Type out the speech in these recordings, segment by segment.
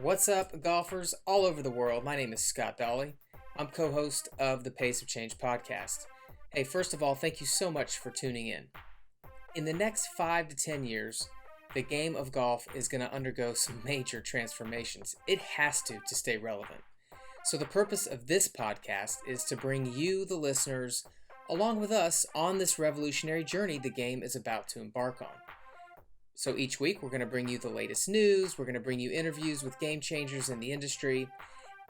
What's up, golfers all over the world? My name is Scott Dawley. I'm co-host of the Pace of Change podcast. Hey, first of all, thank you so much for tuning in. In the next 5 to 10 years, the game of golf is going to undergo some major transformations. It has to stay relevant. So the purpose of this podcast is to bring you, the listeners, along with us on this revolutionary journey the game is about to embark on. So each week, we're going to bring you the latest news, we're going to bring you interviews with game changers in the industry,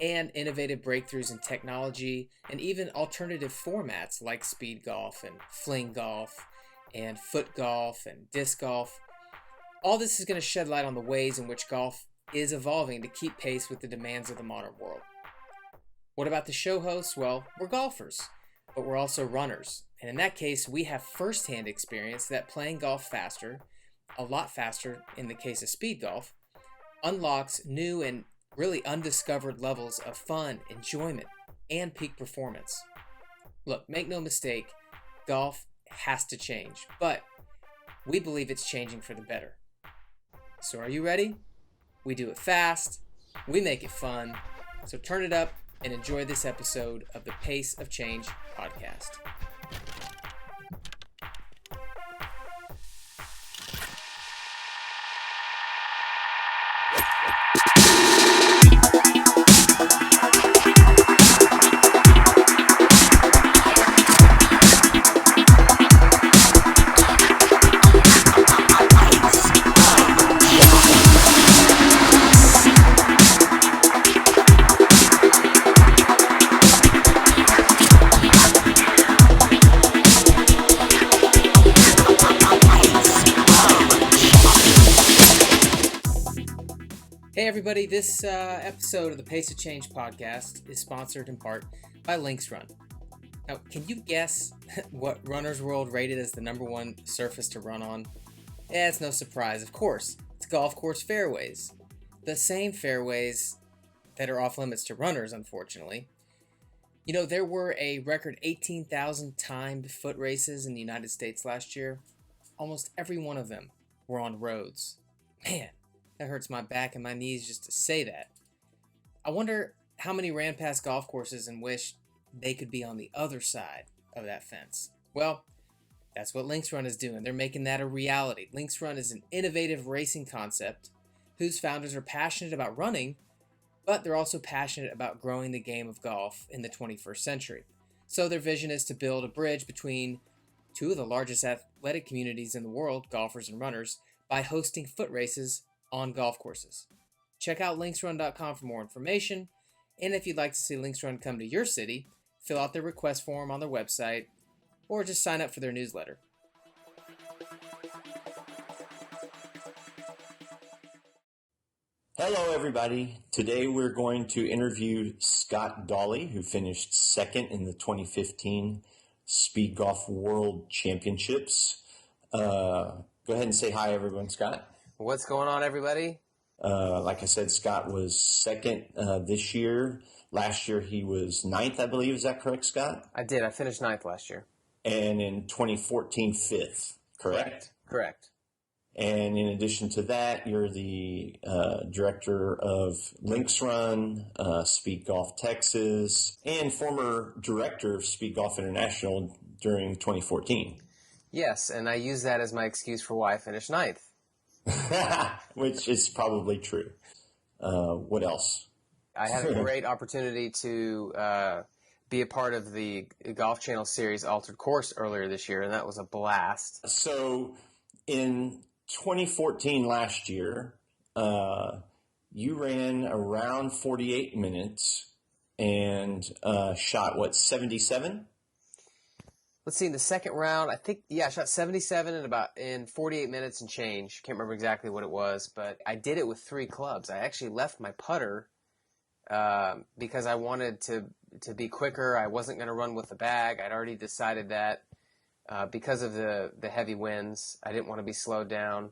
and innovative breakthroughs in technology, and even alternative formats like speed golf and fling golf, and foot golf and disc golf. All this is going to shed light on the ways in which golf is evolving to keep pace with the demands of the modern world. What about the show hosts? Well, we're golfers, but we're also runners. And in that case, we have firsthand experience that playing golf faster, a lot faster in the case of speed golf, unlocks new and really undiscovered levels of fun, enjoyment, and peak performance. Look, make no mistake, golf has to change, but we believe it's changing for the better. So are you ready? We do it fast, we make it fun, so turn it up and enjoy this episode of the Pace of Change podcast. Hey everybody, this episode of the Pace of Change podcast is sponsored in part by LinksRun. Now, can you guess what Runner's World rated as the number one surface to run on? Yeah, it's no surprise, of course. It's golf course fairways. The same fairways that are off limits to runners, unfortunately. You know, there were a record 18,000 timed foot races in the United States last year. Almost every one of them were on roads. Man, that hurts my back and my knees just to say that. I wonder how many ran past golf courses and wished they could be on the other side of that fence. Well, that's what LinksRun is doing. They're making that a reality. LinksRun is an innovative racing concept whose founders are passionate about running, but they're also passionate about growing the game of golf in the 21st century. So their vision is to build a bridge between two of the largest athletic communities in the world, golfers and runners, by hosting foot races on golf courses. Check out linksrun.com for more information, and if you'd like to see LinksRun come to your city, fill out their request form on their website, or just sign up for their newsletter. Hello everybody. Today we're going to interview Scott Dawley, who finished second in the 2015 Speedgolf World Championships. Go ahead and say hi everyone, Scott. What's going on, everybody? Like I said, Scott was second this year. Last year he was ninth, I believe. Is that correct, Scott? I did. I finished ninth last year. And in 2014, fifth, correct? Correct. And in addition to that, you're the director of LinksRun, Speedgolf Texas, and former director of Speedgolf International during 2014. Yes, and I use that as my excuse for why I finished ninth. Which is probably true. What else? I had a great opportunity to be a part of the Golf Channel series Altered Course earlier this year, and that was a blast. So in 2014 last year, you ran around 48 minutes and shot, 77? Let's see, in the second round, I shot 77 in 48 minutes and change. Can't remember exactly what it was, but I did it with 3 clubs. I actually left my putter because I wanted to be quicker. I wasn't going to run with the bag. I'd already decided that because of the heavy winds. I didn't want to be slowed down.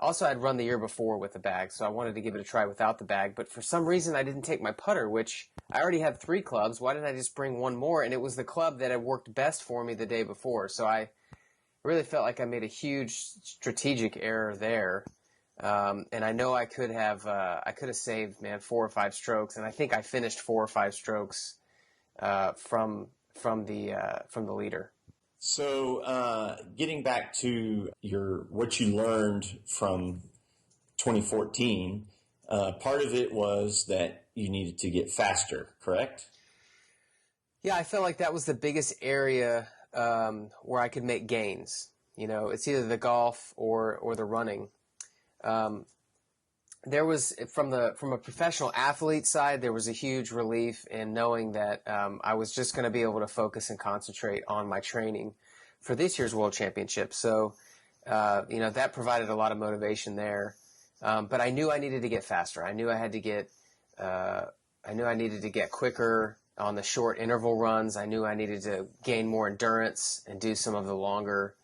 Also, I'd run the year before with the bag, so I wanted to give it a try without the bag. But for some reason, I didn't take my putter, which I already had 3 clubs. Why didn't I just bring one more? And it was the club that had worked best for me the day before. So I really felt like I made a huge strategic error there. And I know I could have saved, man, 4 or 5 strokes. And I think I finished 4 or 5 strokes, from the leader. So, getting back to what you learned from 2014, part of it was that you needed to get faster, correct? Yeah, I felt like that was the biggest area where I could make gains. It's either the golf or the running. There was from a professional athlete side, there was a huge relief in knowing that I was just going to be able to focus and concentrate on my training for this year's World Championship. So, that provided a lot of motivation there. But I knew I needed to get faster. I knew I needed to get quicker on the short interval runs. I knew I needed to gain more endurance and do some of the longer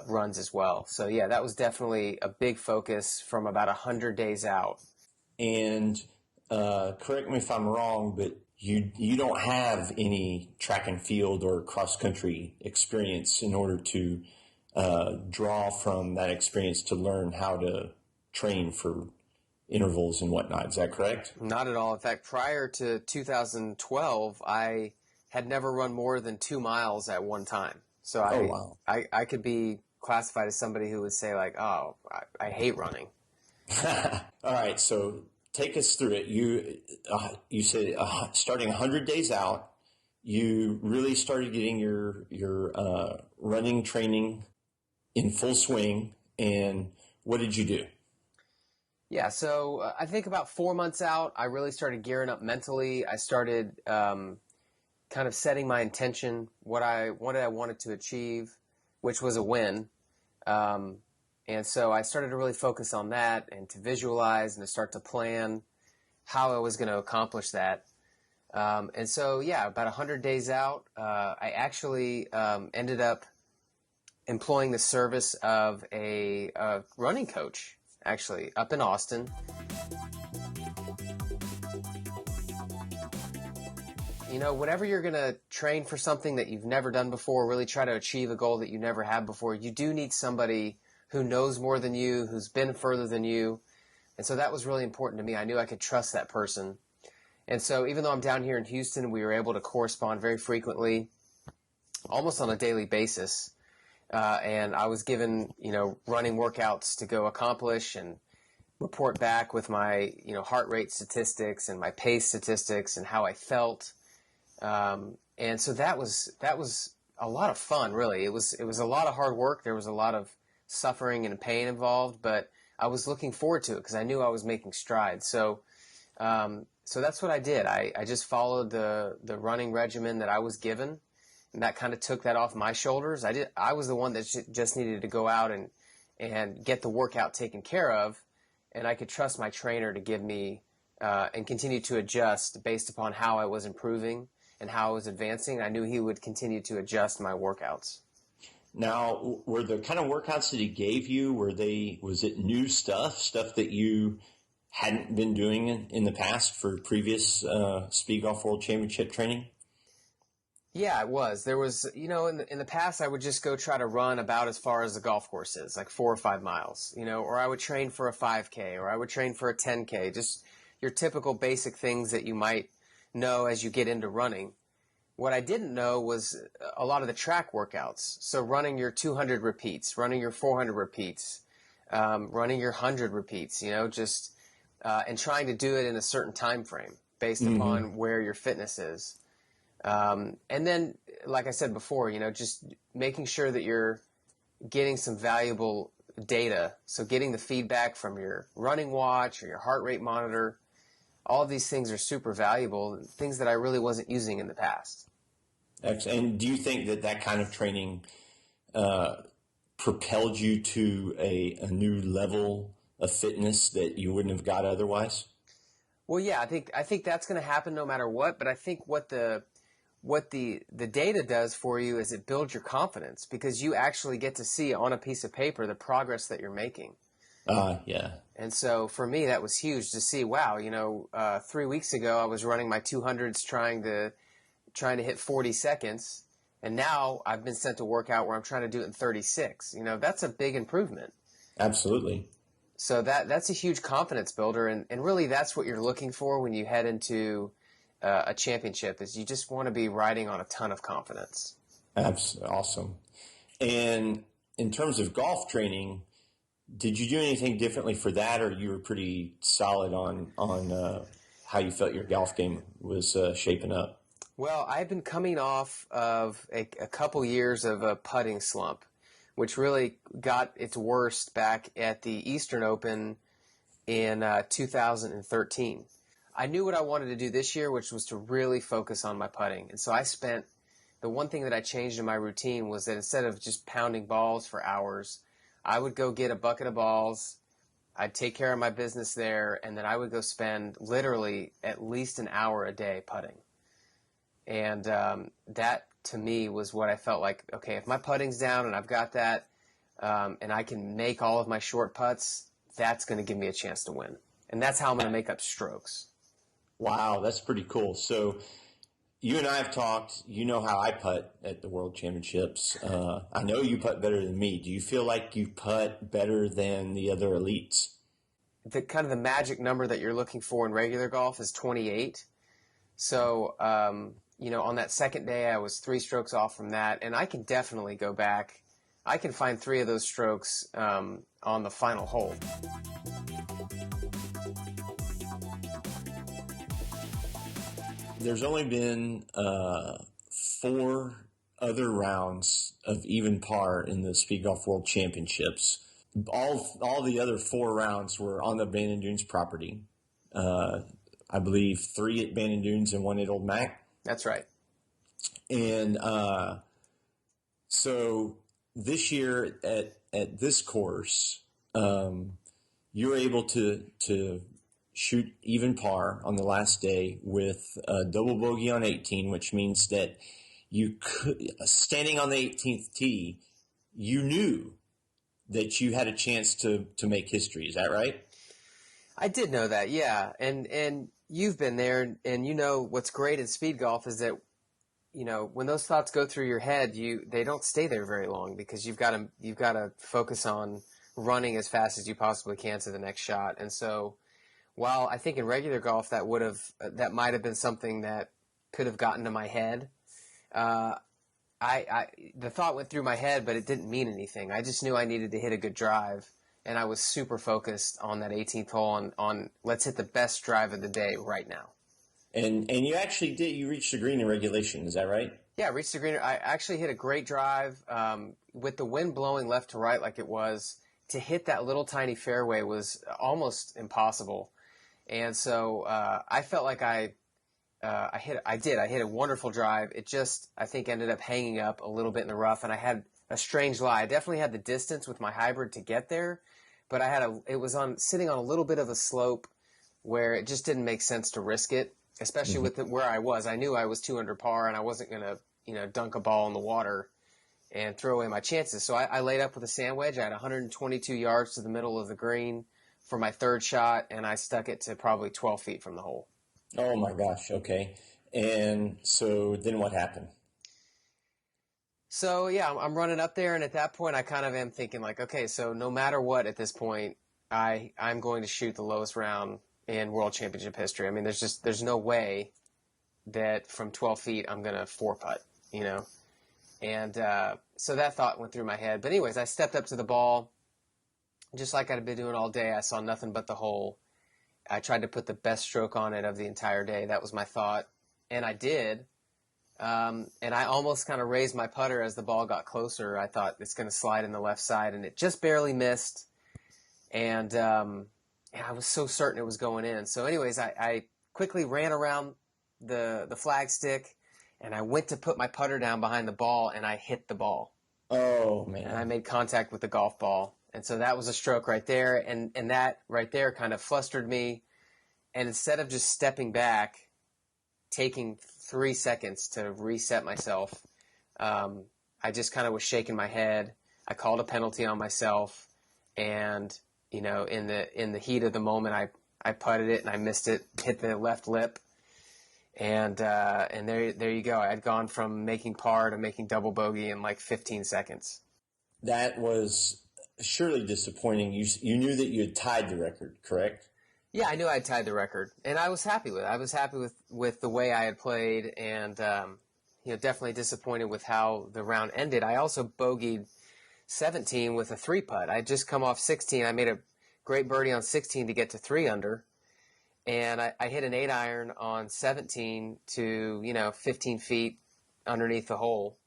runs as well. So yeah, that was definitely a big focus from about 100 days out. And correct me if I'm wrong, but you don't have any track and field or cross country experience in order to draw from that experience to learn how to train for intervals and whatnot. Is that correct? Not at all. In fact, prior to 2012, I had never run more than 2 miles at one time. So wow. I could be classified as somebody who would say like, oh, I hate running. All right. So take us through it. You said starting 100 days out, you really started getting your running training in full swing. And what did you do? Yeah, so I think about 4 months out, I really started gearing up mentally. I started kind of setting my intention, what I wanted to achieve, which was a win. And so I started to really focus on that and to visualize and to start to plan how I was going to accomplish that. And so, yeah, about 100 days out, I actually ended up employing the service of a running coach, actually, up in Austin. Whenever you're going to train for something that you've never done before, really try to achieve a goal that you never had before, you do need somebody who knows more than you, who's been further than you. And so that was really important to me. I knew I could trust that person. And so even though I'm down here in Houston, we were able to correspond very frequently, almost on a daily basis. And I was given, running workouts to go accomplish and report back with my, heart rate statistics and my pace statistics and how I felt. And so that was a lot of fun, really. It was a lot of hard work. There was a lot of suffering and pain involved, but I was looking forward to it because I knew I was making strides. So that's what I did. I just followed the running regimen that I was given. And that kind of took that off my shoulders. I was the one that just needed to go out and get the workout taken care of, and I could trust my trainer to give me and continue to adjust based upon how I was improving and how I was advancing. I knew he would continue to adjust my workouts. Now, were the kind of workouts that he gave you, was it new stuff that you hadn't been doing in the past for previous Speedgolf World Championship training? Yeah, it was. There was, in the past, I would just go try to run about as far as the golf course is, like 4 or 5 miles, or I would train for a 5K, or I would train for a 10K, just your typical basic things that you might know as you get into running. What I didn't know was a lot of the track workouts. So running your 200 repeats, running your 400 repeats, running your 100 repeats, and trying to do it in a certain time frame based upon where your fitness is. And then, like I said before, just making sure that you're getting some valuable data. So getting the feedback from your running watch or your heart rate monitor, all of these things are super valuable, things that I really wasn't using in the past. Excellent. And do you think that kind of training propelled you to a new level of fitness that you wouldn't have got otherwise? Well, yeah, I think that's going to happen no matter what, but I think what the data does for you is it builds your confidence because you actually get to see on a piece of paper the progress that you're making. Yeah. And so for me, that was huge to see, wow, 3 weeks ago I was running my 200s trying to hit 40 seconds. And now I've been sent a workout where I'm trying to do it in 36. That's a big improvement. Absolutely. So that's a huge confidence builder, and really that's what you're looking for when you head into a championship, is you just want to be riding on a ton of confidence. Absolutely awesome. And in terms of golf training, did you do anything differently for that, or you were pretty solid on how you felt your golf game was shaping up? Well, I've been coming off of a couple years of a putting slump, which really got its worst back at the Eastern Open in 2013. I knew what I wanted to do this year, which was to really focus on my putting. And so the one thing that I changed in my routine was that instead of just pounding balls for hours, I would go get a bucket of balls, I'd take care of my business there, and then I would go spend literally at least an hour a day putting. And that, to me, was what I felt like, okay, if my putting's down and I've got that, and I can make all of my short putts, that's going to give me a chance to win. And that's how I'm going to make up strokes. Wow, that's pretty cool. So you and I have talked. You know how I putt at the World Championships. I know you putt better than me. Do you feel like you putt better than the other elites? The kind of the magic number that you're looking for in regular golf is 28. So, on that second day, I was 3 strokes off from that, and I can definitely go back. I can find 3 of those strokes on the final hole. There's only been 4 other rounds of even par in the Speedgolf World Championships. All the other 4 rounds were on the Bandon Dunes property. I believe 3 at Bandon Dunes and 1 at Old Mac. That's right. And so this year at this course, you were able to shoot even par on the last day with a double bogey on 18, which means that you could, standing on the 18th tee, you knew that you had a chance to make history. Is that right? I did know that, yeah. And you've been there, and you know what's great in speed golf is that, when those thoughts go through your head, they don't stay there very long, because you've got to focus on running as fast as you possibly can to the next shot. And so, while I think in regular golf that might have been something that could have gotten to my head, the thought went through my head, but it didn't mean anything. I just knew I needed to hit a good drive, and I was super focused on that 18th hole on let's hit the best drive of the day right now. And you actually did. You reached the green in regulation. Is that right? Yeah, I reached the green. I actually hit a great drive with the wind blowing left to right like it was. To hit that little tiny fairway was almost impossible. And so I felt like I hit a wonderful drive. It just, I think, ended up hanging up a little bit in the rough, and I had a strange lie. I definitely had the distance with my hybrid to get there, but it was sitting on a little bit of a slope where it just didn't make sense to risk it, especially with where I was. I knew I was 2 under par, and I wasn't going to dunk a ball in the water and throw away my chances. So I laid up with a sand wedge. I had 122 yards to the middle of the green for my 3rd shot, and I stuck it to probably 12 feet from the hole. Oh my gosh, okay. And so then what happened? So yeah, I'm running up there, and at that point I kind of am thinking like, okay, so no matter what at this point, I'm going to shoot the lowest round in World Championship history. I mean, there's no way that from 12 feet I'm going to 4-putt, And so that thought went through my head. But anyways, I stepped up to the ball. Just like I'd been doing all day, I saw nothing but the hole. I tried to put the best stroke on it of the entire day. That was my thought. And I did. And I almost kind of raised my putter as the ball got closer. I thought it's going to slide in the left side, and it just barely missed. And I was so certain it was going in. So anyways, I quickly ran around the flagstick, and I went to put my putter down behind the ball, and I hit the ball. Oh, man. And I made contact with the golf ball. And so that was a stroke right there. And that right there kind of flustered me. And instead of just stepping back, taking 3 seconds to reset myself, I just kind of was shaking my head. I called a penalty on myself. And, in the heat of the moment, I putted it and I missed it, hit the left lip. And there you go. I'd gone from making par to making double bogey in like 15 seconds. That was surely disappointing. You knew that you had tied the record, correct? Yeah, I knew I'd tied the record, and I was happy with it. I was happy with the way I had played, and definitely disappointed with how the round ended. I also bogeyed 17 with a 3-putt. I had just come off 16. I made a great birdie on 16 to get to 3 under, and I hit an 8-iron on 17 to 15 feet underneath the hole,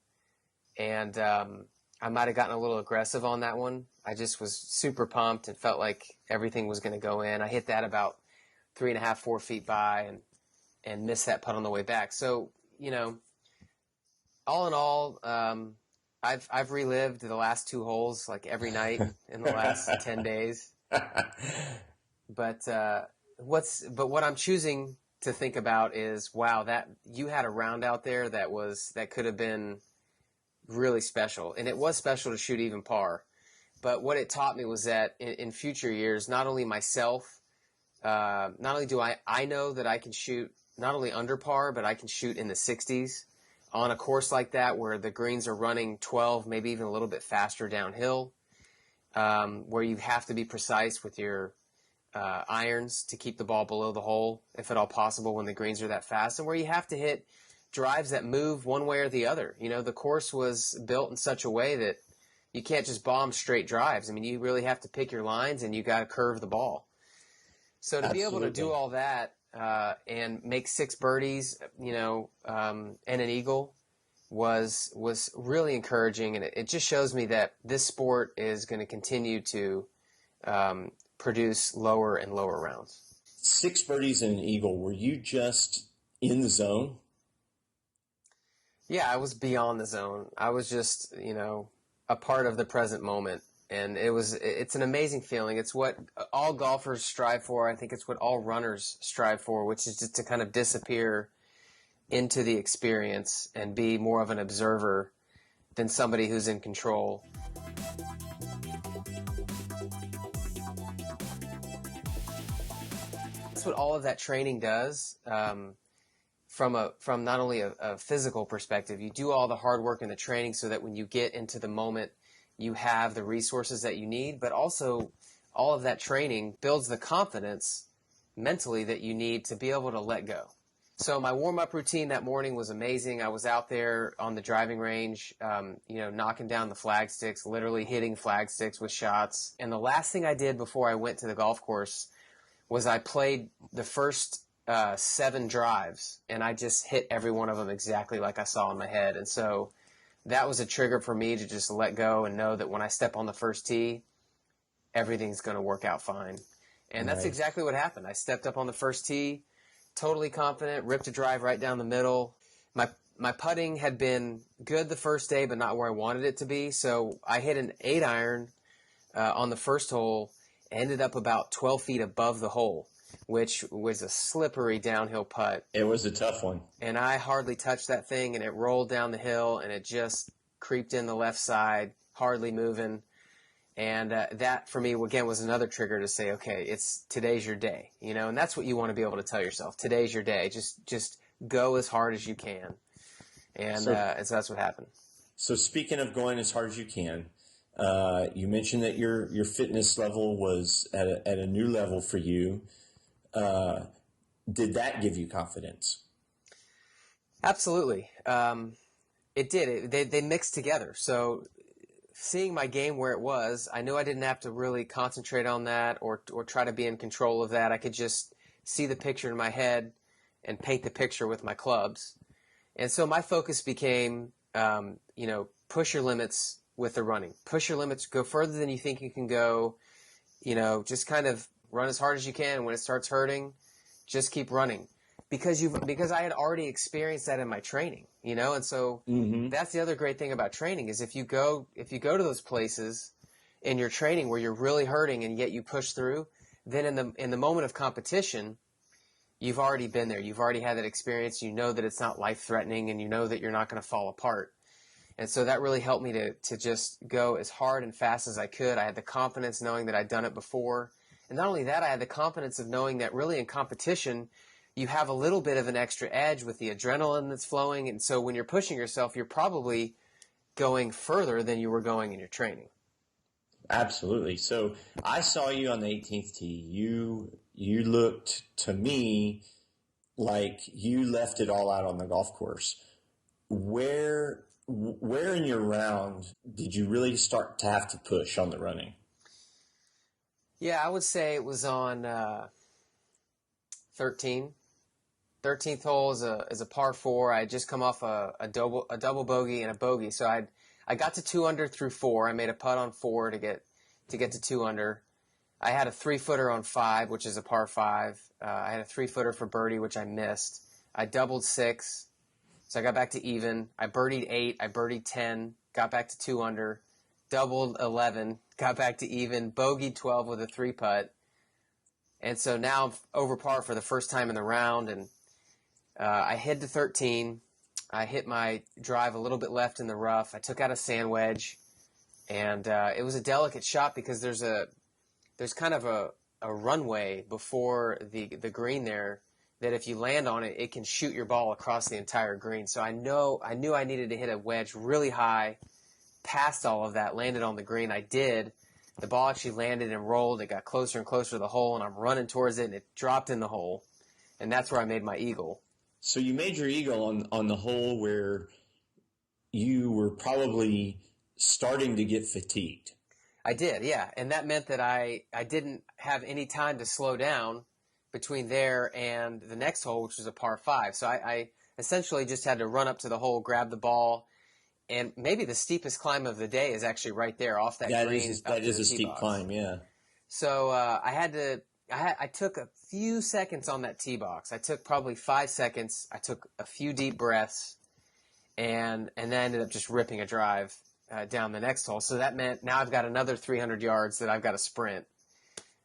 and I might have gotten a little aggressive on that one. I just was super pumped and felt like everything was going to go in. I hit that about 3.5, 4 feet by and missed that putt on the way back. So, all in all, I've relived the last 2 holes like every night in the last 10 days. But what I'm choosing to think about is, wow, that you had a round out there that could have been really special, and it was special to shoot even par. But what it taught me was that in future years, not only myself, not only do I know that I can shoot not only under par, but I can shoot in the 60s on a course like that where the greens are running 12, maybe even a little bit faster downhill, where you have to be precise with your irons to keep the ball below the hole, if at all possible, when the greens are that fast, and where you have to hit drives that move one way or the other. The course was built in such a way that you can't just bomb straight drives. I mean, you really have to pick your lines, and you got to curve the ball. So to Absolutely. be able to do all that and make 6 birdies, and an eagle was really encouraging, and it just shows me that this sport is going to continue to produce lower and lower rounds. 6 birdies and an eagle. Were you just in the zone? Yeah, I was beyond the zone. I was just, a part of the present moment. And it's an amazing feeling. It's what all golfers strive for. I think it's what all runners strive for, which is just to kind of disappear into the experience and be more of an observer than somebody who's in control. That's what all of that training does. From not only a physical perspective, you do all the hard work and the training so that when you get into the moment, you have the resources that you need, but also all of that training builds the confidence mentally that you need to be able to let go. So my warm-up routine that morning was amazing. I was out there on the driving range, knocking down the flag sticks, literally hitting flag sticks with shots. And the last thing I did before I went to the golf course was I played the first 7 drives, and I just hit every one of them exactly like I saw in my head. And so that was a trigger for me to just let go and know that when I step on the first tee, everything's going to work out fine. And that's exactly what happened. I stepped up on the first tee, totally confident, ripped a drive right down the middle. My putting had been good the first day, but not where I wanted it to be. So I hit an 8-iron on the first hole, ended up about 12 feet above the hole, which was a slippery downhill putt. It was a tough one. And I hardly touched that thing, and it rolled down the hill, and it just creeped in the left side, hardly moving. And that, for me, again, was another trigger to say, okay, today's your day, and that's what you want to be able to tell yourself. Today's your day. Just go as hard as you can. And so that's what happened. So speaking of going as hard as you can, you mentioned that your fitness level was at a new level for you. Did that give you confidence? Absolutely. It did. They mixed together. So seeing my game where it was, I knew I didn't have to really concentrate on that or try to be in control of that. I could just see the picture in my head and paint the picture with my clubs. And so my focus became, push your limits with the running. Push your limits, go further than you think you can go. Just kind of run as hard as you can. And when it starts hurting, just keep running. Because I had already experienced that in my training, and so that's the other great thing about training is if you go to those places in your training where you're really hurting and yet you push through, then in the moment of competition, you've already been there. You've already had that experience. You know that it's not life threatening, and you know that you're not going to fall apart. And so that really helped me to just go as hard and fast as I could. I had the confidence knowing that I'd done it before, and not only that, I had the confidence of knowing that really in competition, you have a little bit of an extra edge with the adrenaline that's flowing. And so when you're pushing yourself, you're probably going further than you were going in your training. Absolutely. So I saw you on the 18th tee. You looked to me like you left it all out on the golf course. Where in your round did you really start to have to push on the running? Yeah, I would say it was on 13. 13th hole is a par 4. I had just come off a double bogey and a bogey, so I got to 2 under through 4. I made a putt on 4 to get to 2 under. I had a 3-footer on 5, which is a par 5. I had a 3-footer for birdie, which I missed. I doubled 6, so I got back to even. I birdied 8. I birdied 10, got back to 2 under. Doubled 11, got back to even. Bogeyed 12 with a 3-putt. And so now I'm over par for the first time in the round, and I hit to 13. I hit my drive a little bit left in the rough. I took out a sand wedge, and it was a delicate shot because there's kind of a runway before the green there that if you land on it, it can shoot your ball across the entire green. So I knew I needed to hit a wedge really high, past all of that, landed on the green. I did. The ball actually landed and rolled. It got closer and closer to the hole, and I'm running towards it, and it dropped in the hole. And that's where I made my eagle. So you made your eagle on the hole where you were probably starting to get fatigued. I did, yeah. And that meant that I didn't have any time to slow down between there and the next hole, which was a par 5. So I essentially just had to run up to the hole, grab the ball, and maybe the steepest climb of the day is actually right there off that green. That is a steep climb, yeah. So I took a few seconds on that tee box. I took probably 5 seconds. I took a few deep breaths, and then ended up just ripping a drive down the next hole. So that meant now I've got another 300 yards that I've got to sprint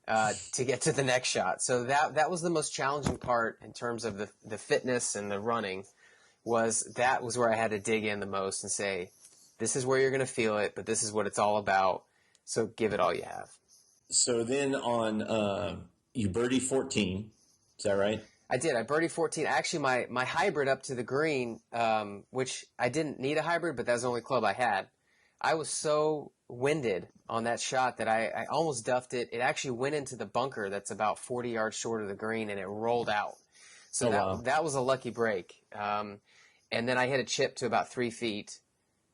to get to the next shot. So that was the most challenging part in terms of the fitness and the running. That was where I had to dig in the most and say, this is where you're going to feel it, but this is what it's all about. So give it all you have. So then you birdie 14, is that right? I did. I birdied 14. Actually, my hybrid up to the green, which I didn't need a hybrid, but that was the only club I had. I was so winded on that shot that I almost duffed it. It actually went into the bunker that's about 40 yards short of the green, and it rolled out. So that was a lucky break. And then I hit a chip to about 3 feet,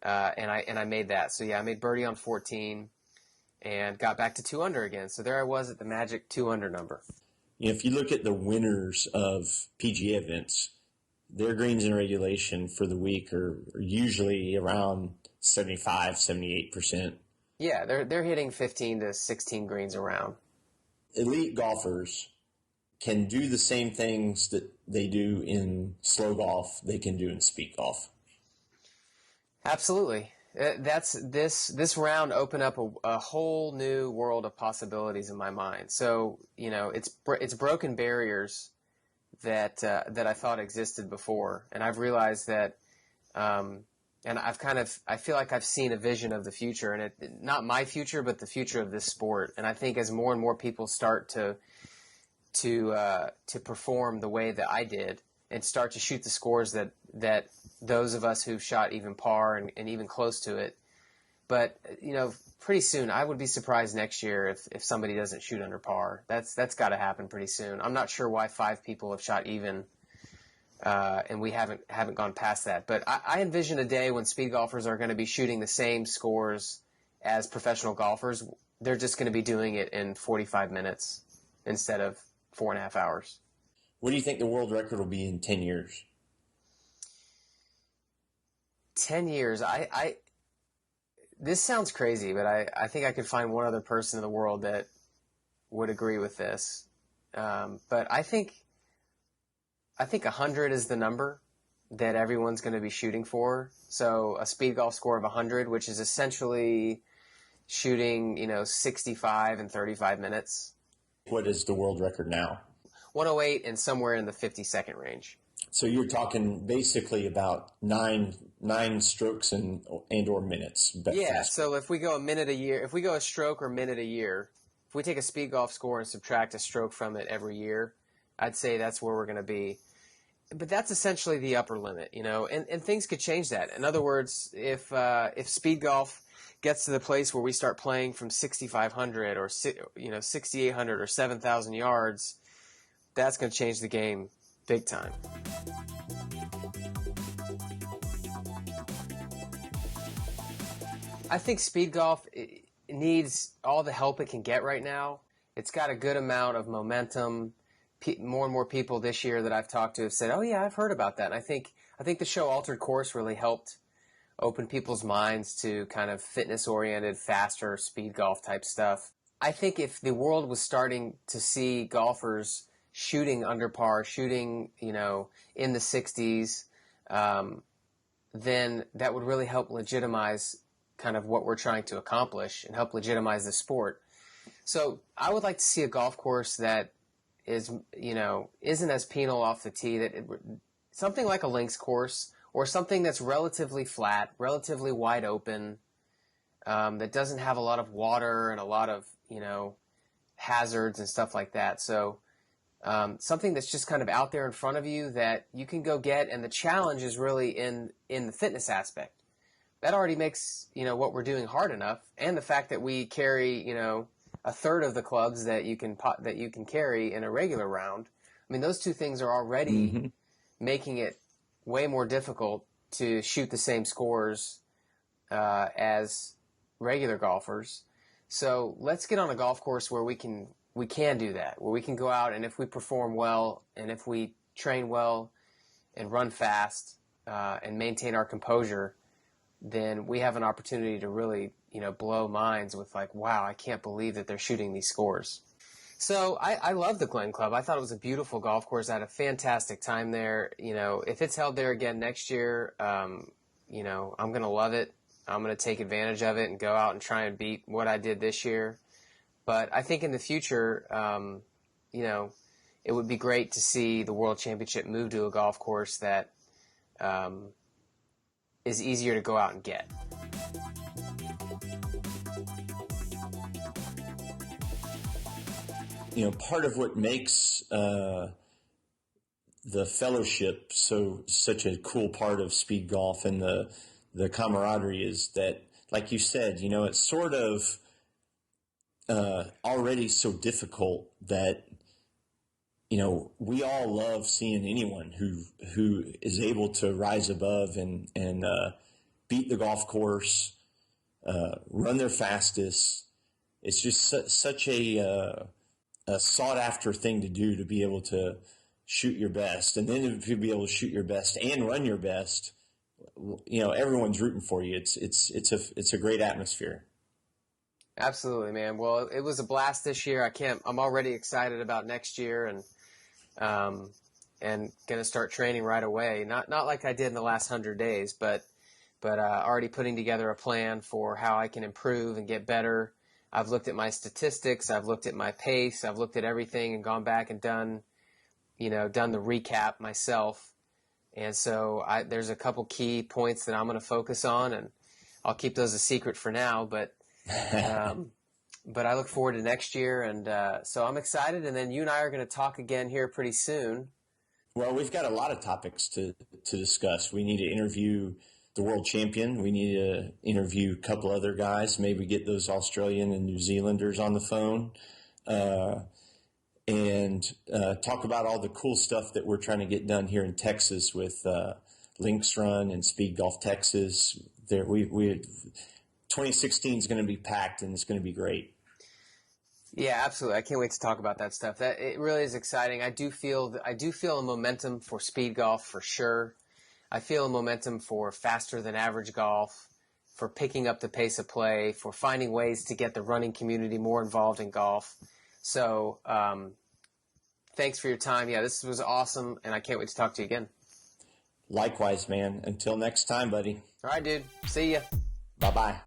and I made that. So yeah, I made birdie on 14. And got back to 2 under again. So there I was at the magic 2 under number. If you look at the winners of PGA events, their greens in regulation for the week are usually around 75, 78%. Yeah, they're hitting 15 to 16 greens around. Elite golfers can do the same things that they do in slow golf, they can do in speed golf. Absolutely. This round opened up a whole new world of possibilities in my mind. So it's broken barriers that I thought existed before, and I've realized that, and I feel like I've seen a vision of the future, and not my future, but the future of this sport. And I think as more and more people start to perform the way that I did and start to shoot the scores that those of us who've shot even par and even close to it. But, pretty soon, I would be surprised next year if somebody doesn't shoot under par. That's got to happen pretty soon. I'm not sure why 5 people have shot even, and we haven't gone past that. But I envision a day when speed golfers are going to be shooting the same scores as professional golfers. They're just going to be doing it in 45 minutes instead of 4.5 hours. What do you think the world record will be in 10 years? 10 years. This sounds crazy, but I think I could find one other person in the world that would agree with this. But I think 100 is the number that everyone's going to be shooting for. So a speed golf score of 100, which is essentially shooting, 65 in 35 minutes. What is the world record now? 108 and somewhere in the 50-second range. So you're talking basically about nine strokes and or minutes. Yeah, so if we go a minute a year, if we go a stroke or minute a year, if we take a speed golf score and subtract a stroke from it every year, I'd say that's where we're going to be. But that's essentially the upper limit, and things could change that. In other words, if speed golf gets to the place where we start playing from 6,500 or 6,800 or 7,000 yards, that's going to change the game big time. I think speed golf needs all the help it can get right now. It's got a good amount of momentum. More and more people this year that I've talked to have said, "Oh yeah, I've heard about that." And I think the show Altered Course really helped open people's minds to kind of fitness-oriented, faster speed golf type stuff. I think if the world was starting to see golfers shooting under par, shooting, in the 60s, then that would really help legitimize kind of what we're trying to accomplish and help legitimize the sport. So I would like to see a golf course that is, isn't as penal off the tee, something like a links course or something that's relatively flat, relatively wide open, that doesn't have a lot of water and a lot of, hazards and stuff like that. So something that's just kind of out there in front of you that you can go get, and the challenge is really in the fitness aspect. That already makes, what we're doing hard enough, and the fact that we carry, a third of the clubs that you can carry in a regular round. I mean, those two things are already making it way more difficult to shoot the same scores as regular golfers. So let's get on a golf course where we can do that, where we can go out, and if we perform well and if we train well and run fast and maintain our composure, then we have an opportunity to really, blow minds with like, wow, I can't believe that they're shooting these scores. So I love the Glen Club. I thought it was a beautiful golf course. I had a fantastic time there. If it's held there again next year, I'm going to love it. I'm going to take advantage of it and go out and try and beat what I did this year. But I think in the future, it would be great to see the World Championship move to a golf course that is easier to go out and get. Part of what makes the fellowship such a cool part of speed golf and the camaraderie is that, like you said, it's sort of already so difficult that we all love seeing anyone who is able to rise above and beat the golf course, run their fastest. It's just such a sought after thing to do, to be able to shoot your best, and then if you be able to shoot your best and run your best, everyone's rooting for you. It's a great atmosphere. Absolutely, man. Well, it was a blast this year. I'm already excited about next year, and gonna start training right away. Not like I did in the last 100 days, but already putting together a plan for how I can improve and get better. I've looked at my statistics. I've looked at my pace. I've looked at everything and gone back and done the recap myself. And so there's a couple key points that I'm going to focus on, and I'll keep those a secret for now. But I look forward to next year, and so I'm excited. And then you and I are going to talk again here pretty soon. Well, we've got a lot of topics to discuss. We need to interview the world champion. We need to interview a couple other guys, maybe get those Australian and New Zealanders on the phone, and talk about all the cool stuff that we're trying to get done here in Texas with Links Run and Speedgolf Texas. 2016 is going to be packed, and it's going to be great. Yeah, absolutely. I can't wait to talk about that stuff. That it really is exciting. I do feel a momentum for speed golf for sure. I feel a momentum for faster than average golf, for picking up the pace of play, for finding ways to get the running community more involved in golf. So thanks for your time. Yeah, this was awesome, and I can't wait to talk to you again. Likewise, man. Until next time, buddy. All right, dude. See ya. Bye-bye.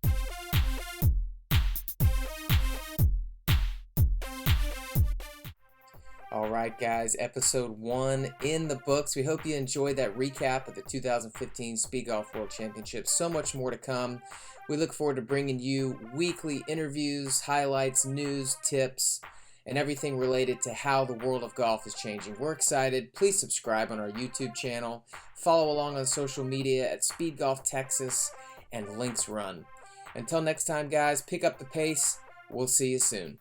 All right, guys, episode 1 in the books. We hope you enjoyed that recap of the 2015 Speed Golf World Championship. So much more to come. We look forward to bringing you weekly interviews, highlights, news, tips, and everything related to how the world of golf is changing. We're excited. Please subscribe on our YouTube channel. Follow along on social media at Speedgolf Texas and Links Run. Until next time, guys, pick up the pace. We'll see you soon.